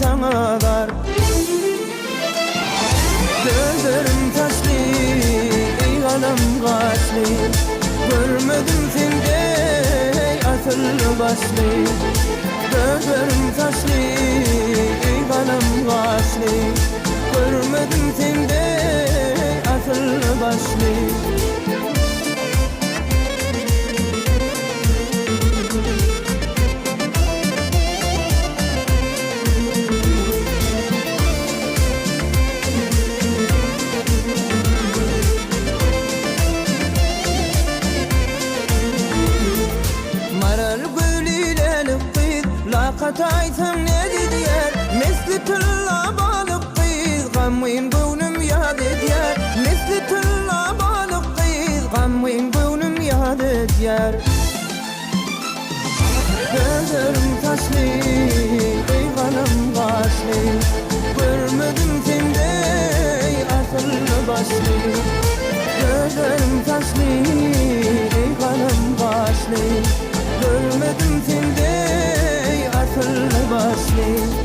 sana dar. Gözlerim taşlı, ey kalem kaşlı, görmedim sende asıl başlı. Gözlerim taşlı, ey kalem kaşlı, görmedim sende asıl başlı. Kataytam ne dediler, mesli tülla balık kıyız, gamıyım gönlüm yad ediyor. Mesli tülla balık kıyız, gamıyım gönlüm yad ediyor. Gözlerim taşlı, ey kalem kaşlı, görmedim sende asıl başlı. Gözlerim taşlı, ey kalem kaşlı, görmedim sende asıl başlı.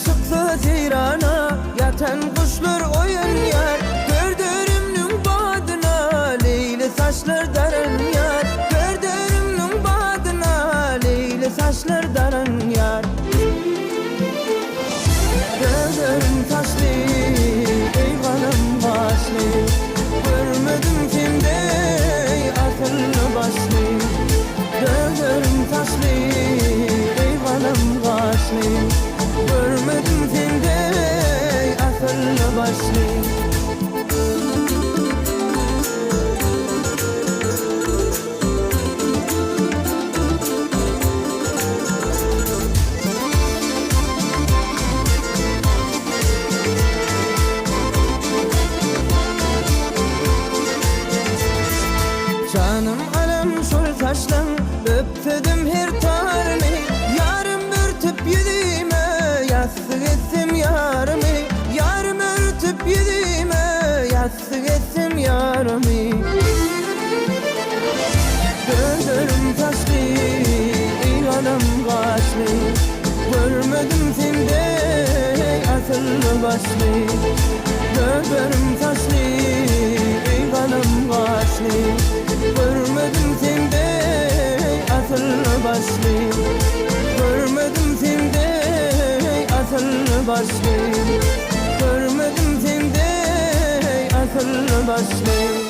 Çıktı Tiran'a, yatan kuşlar oyun yar. Gördüğümün badına, leyli saçlar daran yar. Gördüğümün badına, leyli saçlar daran yar. Gözlerim taşlı, ey kalem kaşlı, görmedim sende asıl başlı. Gözlerim taşlı, ey kalem kaşlı, görmedim sende asıl başlı. Canım alem şol taşlan, öptüdüm her tarını. Yarım örtüp yüzüme, yastık ettim yarımı. Yarım örtüp yüzüme, yastık ettim yarımı. Gözlerim taşlı, ey kalem kaşlı, görmedim sende asıl başlı. Gözlerim taşlı, ey kalem kaşlı, görmedim sende asıl başlı. Görmedim sende asıl başlı. Görmedim sende asıl başlı.